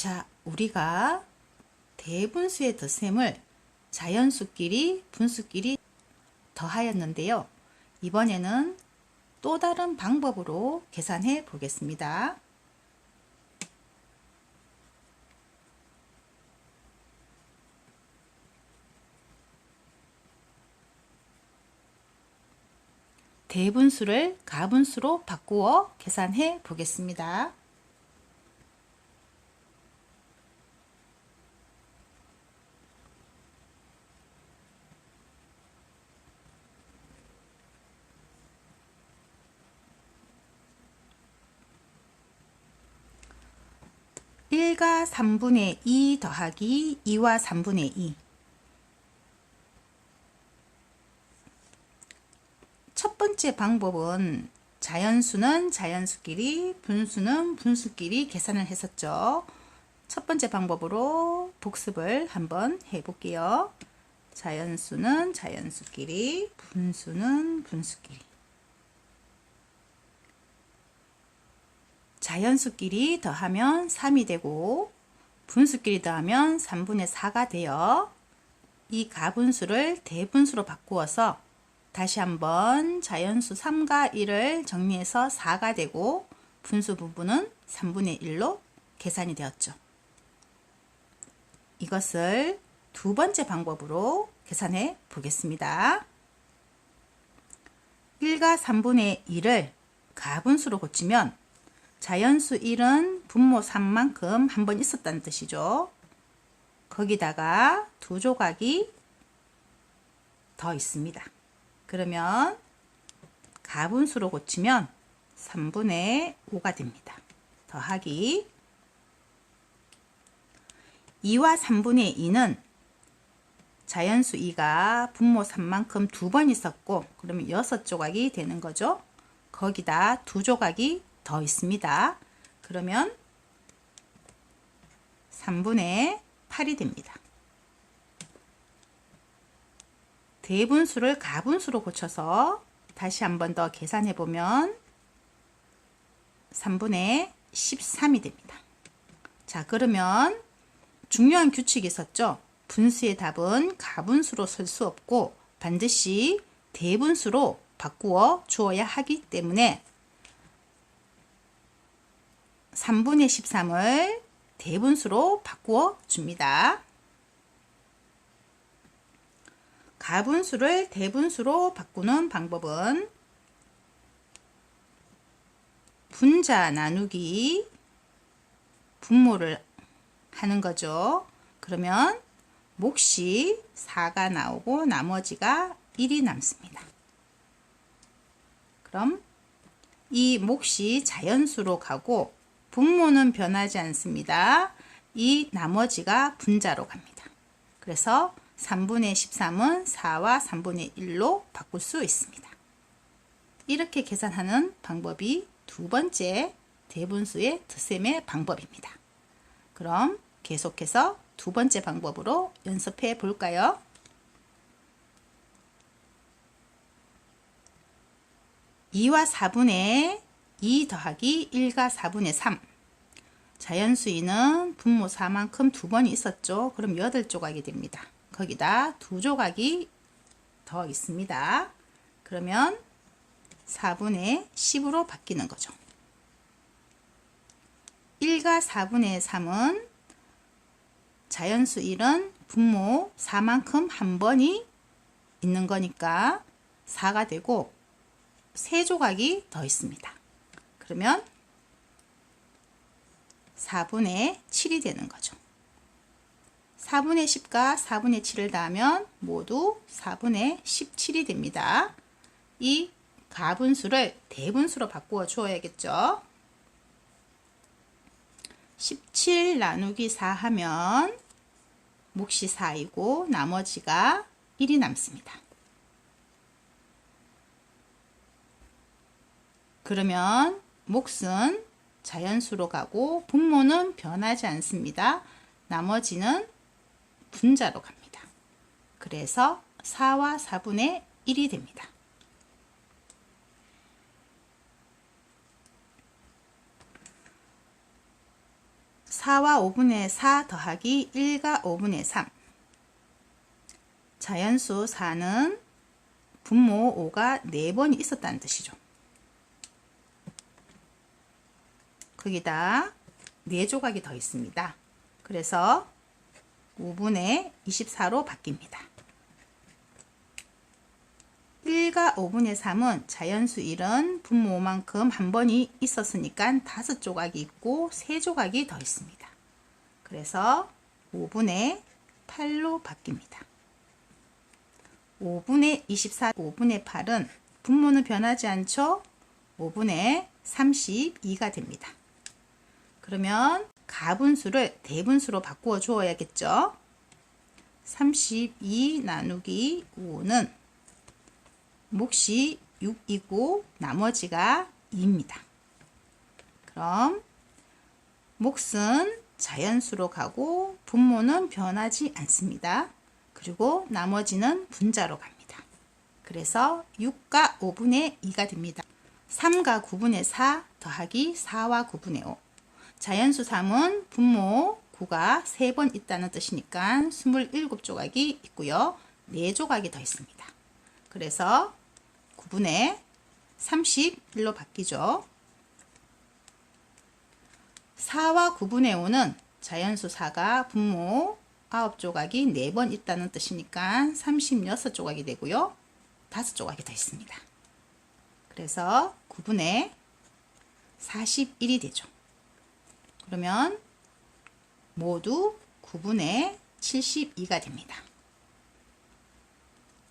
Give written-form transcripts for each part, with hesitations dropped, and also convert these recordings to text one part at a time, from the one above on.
자, 우리가 대분수의 덧셈을 자연수끼리, 분수끼리 더하였는데요. 이번에는 또 다른 방법으로 계산해 보겠습니다. 대분수를 가분수로 바꾸어 계산해 보겠습니다. (1과 3분의 2) 더하기 (2와 3분의 2) 첫 번째 방법은 자연수는 자연수끼리, 분수는 분수끼리 계산을 했었죠. 첫 번째 방법으로 복습을 한번 해볼게요. 자연수는 자연수끼리, 분수는 분수끼리. 자연수끼리 더하면 3이 되고 분수끼리 더하면 3분의 4가 되어 이 가분수를 대분수로 바꾸어서 다시 한번 자연수 3과 1을 정리해서 4가 되고 분수 부분은 3분의 1로 계산이 되었죠. 이것을 두 번째 방법으로 계산해 보겠습니다. 1과 3분의 1을 가분수로 고치면 자연수 1은 분모 3만큼 한 번 있었다는 뜻이죠. 거기다가 두 조각이 더 있습니다. 그러면 가분수로 고치면 3분의 5가 됩니다. 더하기 2와 3분의 2는 자연수 2가 분모 3만큼 두 번 있었고 그러면 6조각이 되는 거죠. 거기다 두 조각이 더 있습니다. 그러면 3분의 8이 됩니다. 대분수를 가분수로 고쳐서 다시 한 번 더 계산해 보면 3분의 13이 됩니다. 자, 그러면 중요한 규칙이 있었죠. 분수의 답은 가분수로 쓸 수 없고 반드시 대분수로 바꾸어 주어야 하기 때문에 3분의 13을 대분수로 바꾸어 줍니다. 가분수를 대분수로 바꾸는 방법은 분자 나누기 분모를 하는 거죠. 그러면 몫이 4가 나오고 나머지가 1이 남습니다. 그럼 이 몫이 자연수로 가고 분모는 변하지 않습니다. 이 나머지가 분자로 갑니다. 그래서 3분의 13은 4와 3분의 1로 바꿀 수 있습니다. 이렇게 계산하는 방법이 두 번째 대분수의 덧셈의 방법입니다. 그럼 계속해서 두 번째 방법으로 연습해 볼까요? (2와 4분의 2) 더하기 1과 4분의 3 자연수 2는 분모 4만큼 두 번이 있었죠. 그럼 8조각이 됩니다. 거기다 두 조각이 더 있습니다. 그러면 4분의 10으로 바뀌는 거죠. 1과 4분의 3은 자연수 1은 분모 4만큼 한 번이 있는 거니까 4가 되고 3조각이 더 있습니다. 그러면 4분의 7이 되는 거죠. 4분의 10과 4분의 7을 더하면 모두 4분의 17이 됩니다. 이 가분수를 대분수로 바꾸어 주어야겠죠. 17 나누기 4 하면 몫이 4이고 나머지가 1이 남습니다. 그러면 몫은 자연수로 가고 분모는 변하지 않습니다. 나머지는 분자로 갑니다. 그래서 4와 4분의 1이 됩니다. 4와 5분의 4 더하기 1과 5분의 3. 자연수 4는 분모 5가 4번이 있었다는 뜻이죠. 거기다 4조각이 더 있습니다. 그래서 5분의 24로 바뀝니다. 1과 5분의 3은 자연수 1은 분모 5만큼 한 번이 있었으니까 5조각이 있고 3조각이 더 있습니다. 그래서 5분의 8로 바뀝니다. 5분의 24, 5분의 8은 분모는 변하지 않죠? 5분의 32가 됩니다. 그러면 가분수를 대분수로 바꾸어 주어야겠죠? 32 나누기 5는 몫이 6이고 나머지가 2입니다. 그럼 몫은 자연수로 가고 분모는 변하지 않습니다. 그리고 나머지는 분자로 갑니다. 그래서 6과 5분의 2가 됩니다. 3과 9분의 4 더하기 4와 9분의 5. 자연수 3은 분모 9가 3번 있다는 뜻이니까 27조각이 있고요. 4조각이 더 있습니다. 그래서 9분의 31로 바뀌죠. 4와 9분의 5는 자연수 4가 분모 9조각이 4번 있다는 뜻이니까 36조각이 되고요. 5조각이 더 있습니다. 그래서 9분의 41이 되죠. 그러면 모두 9분의 72가 됩니다.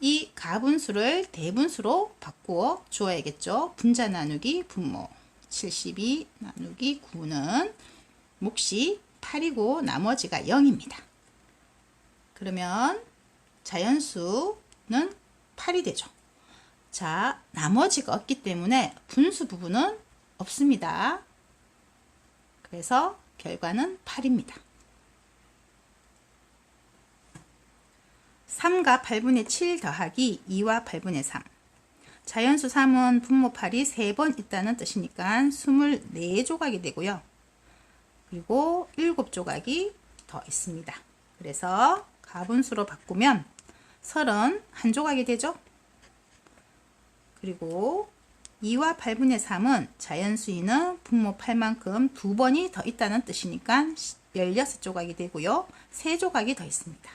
이 가분수를 대분수로 바꾸어 주어야겠죠. 분자 나누기 분모 72 나누기 9는 몫이 8이고 나머지가 0입니다. 그러면 자연수는 8이 되죠. 자, 나머지가 없기 때문에 분수 부분은 없습니다. 그래서 결과는 8입니다. 3과 8분의 7 더하기 2와 8분의 3. 자연수 3은 분모 8이 3번 있다는 뜻이니까 24조각이 되고요. 그리고 7조각이 더 있습니다. 그래서 가분수로 바꾸면 31조각이 되죠. 그리고 2와 8분의 3은 자연수 2는 분모 8만큼 2번이 더 있다는 뜻이니까 16조각이 되고요. 3조각이 더 있습니다.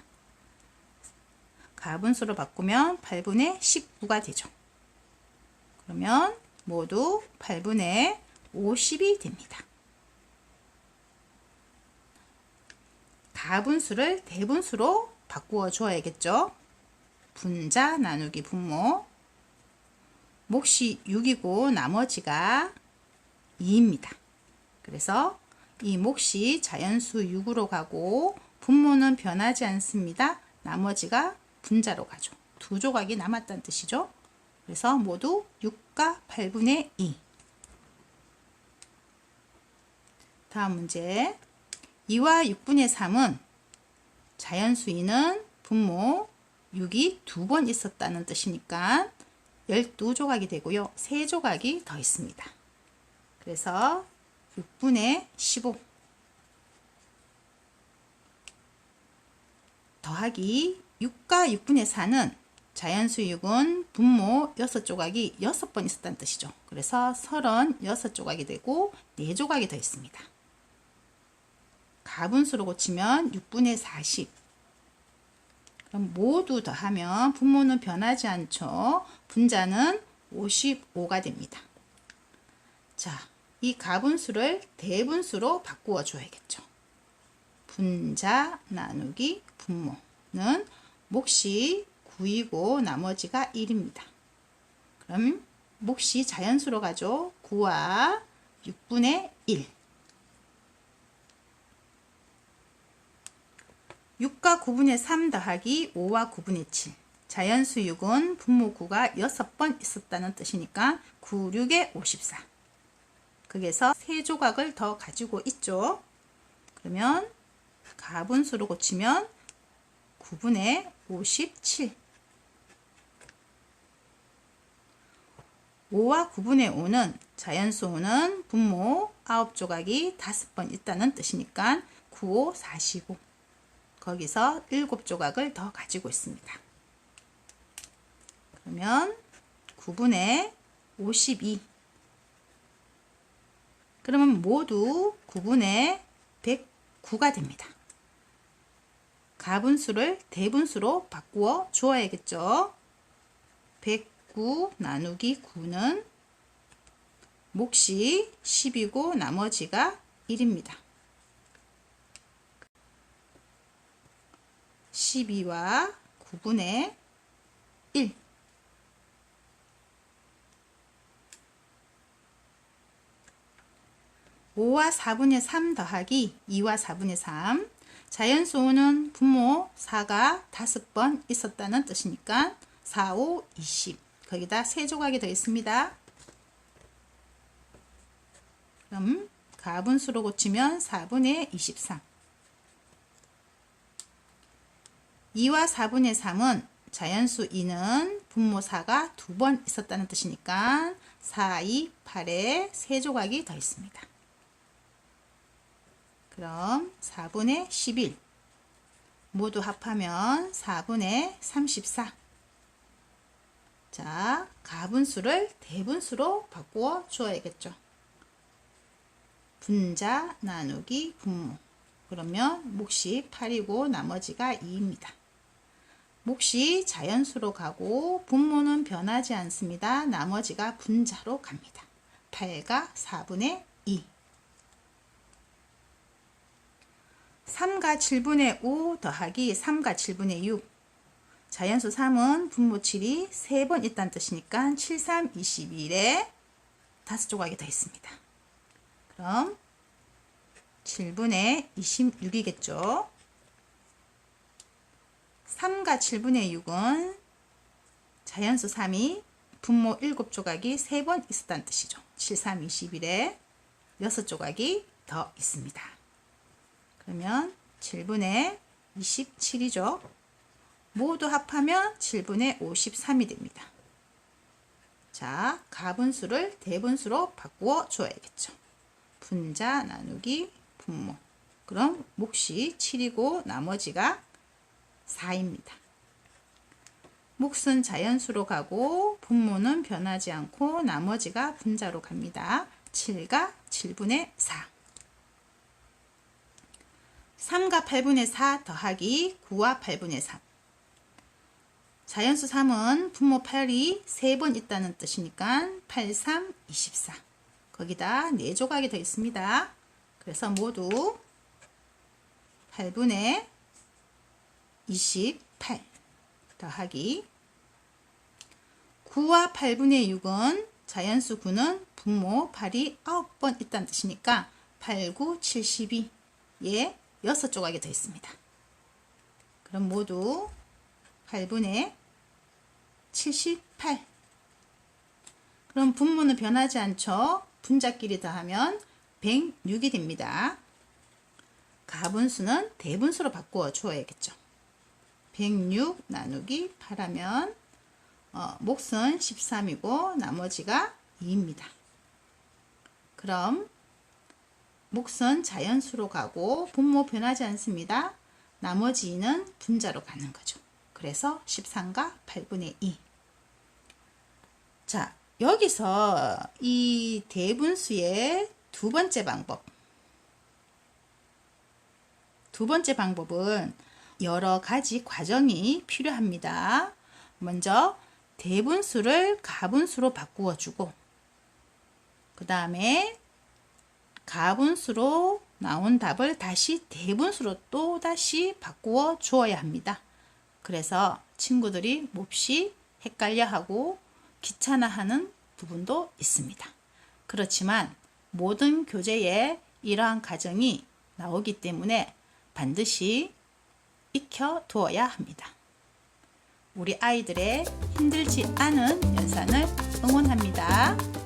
가분수로 바꾸면 8분의 19가 되죠. 그러면 모두 8분의 50이 됩니다. 가분수를 대분수로 바꾸어 줘야겠죠. 분자 나누기 분모 몫이 6이고 나머지가 2입니다. 그래서 이 몫이 자연수 6으로 가고 분모는 변하지 않습니다. 나머지가 분자로 가죠. 2조각이 남았다는 뜻이죠. 그래서 모두 6과 8분의 2. 다음 문제 2와 6분의 3은 자연수 2는 분모 6이 2번 있었다는 뜻이니까 12조각이 되고요. 3조각이 더 있습니다. 그래서 6분의 15 더하기 6과 6분의 4는 자연수 6은 분모 6조각이 6번 있었다는 뜻이죠. 그래서 36조각이 되고 4조각이 더 있습니다. 가분수로 고치면 6분의 40. 그럼 모두 더하면 분모는 변하지 않죠. 분자는 55가 됩니다. 자, 이 가분수를 대분수로 바꾸어 줘야겠죠. 분자 나누기 분모는 몫이 9이고 나머지가 1입니다. 그럼 몫이 자연수로 가죠. 9와 6분의 1. 6과 9분의 3 더하기 5와 9분의 7. 자연수 6은 분모 9가 6번 있었다는 뜻이니까 9, 6에 54. 거기에서 3조각을 더 가지고 있죠. 그러면 가분수로 고치면 9분의 57. 5와 9분의 5는 자연수 5는 분모 9조각이 5번 있다는 뜻이니까 9, 5, 45. 거기서 7조각을 더 가지고 있습니다. 그러면 9분의 52. 그러면 모두 9분의 109가 됩니다. 가분수를 대분수로 바꾸어 주어야겠죠. 109 나누기 9는 몫이 10이고 나머지가 1입니다. 12와 9분의 1. (5와 4분의 3) 더하기 (2와 4분의 3) 자연수 5는 분모 4가 5번 있었다는 뜻이니까 4, 5, 20 거기다 3조각이 더 있습니다. 그럼 가분수로 고치면 4분의 23. 2와 4분의 3은 자연수 2는 분모 4가 2번 있었다는 뜻이니까 4, 2, 8에 3조각이 더 있습니다. 그럼 4분의 11 모두 합하면 4분의 34. 자, 가분수를 대분수로 바꾸어 주어야겠죠. 분자 나누기 분모. 그러면 몫이 8이고 나머지가 2입니다. 몫이 자연수로 가고 분모는 변하지 않습니다. 나머지가 분자로 갑니다. 8가 4분의 2. 3가 7분의 5 더하기 3가 7분의 6. 자연수 3은 분모 7이 3번 있다는 뜻이니까 7, 3, 21에 5조각이 더 있습니다. 그럼 7분의 26이겠죠. 3가 7분의 6은 자연수 3이 분모 7조각이 3번 있었다는 뜻이죠. 7, 3, 21에 6조각이 더 있습니다. 그러면 7분의 27이죠. 모두 합하면 7분의 53이 됩니다. 자, 가분수를 대분수로 바꾸어 줘야겠죠. 분자 나누기 분모. 그럼 몫이 7이고 나머지가 4입니다. 몫은 자연수로 가고 분모는 변하지 않고 나머지가 분자로 갑니다. 7가 7분의 4. 3가 8분의 4 더하기 9와 8분의 3. 자연수 3은 분모 8이 3번 있다는 뜻이니까 8, 3, 24. 거기다 4조각이 더 있습니다. 그래서 모두 8분의 28 더하기 9와 8분의 6은 자연수 9는 분모 8이 9번 있다는 뜻이니까 8, 9, 72에 6조각이 더 있습니다. 그럼 모두 8분의 78. 그럼 분모는 변하지 않죠. 분자끼리 더하면 106이 됩니다. 가분수는 대분수로 바꾸어 주어야겠죠. 106 나누기 8하면 몫은 13이고 나머지가 2입니다. 그럼 몫은 자연수로 가고 분모 변하지 않습니다. 나머지 2는 분자로 가는 거죠. 그래서 13가 8분의 2. 자, 여기서 이 대분수의 두 번째 방법은 여러 가지 과정이 필요합니다. 먼저 대분수를 가분수로 바꾸어 주고 그 다음에 가분수로 나온 답을 다시 대분수로 또 다시 바꾸어 주어야 합니다. 그래서 친구들이 몹시 헷갈려하고 귀찮아하는 부분도 있습니다. 그렇지만 모든 교재에 이러한 과정이 나오기 때문에 반드시 익혀 두어야 합니다. 우리 아이들의 힘들지 않은 연산을 응원합니다.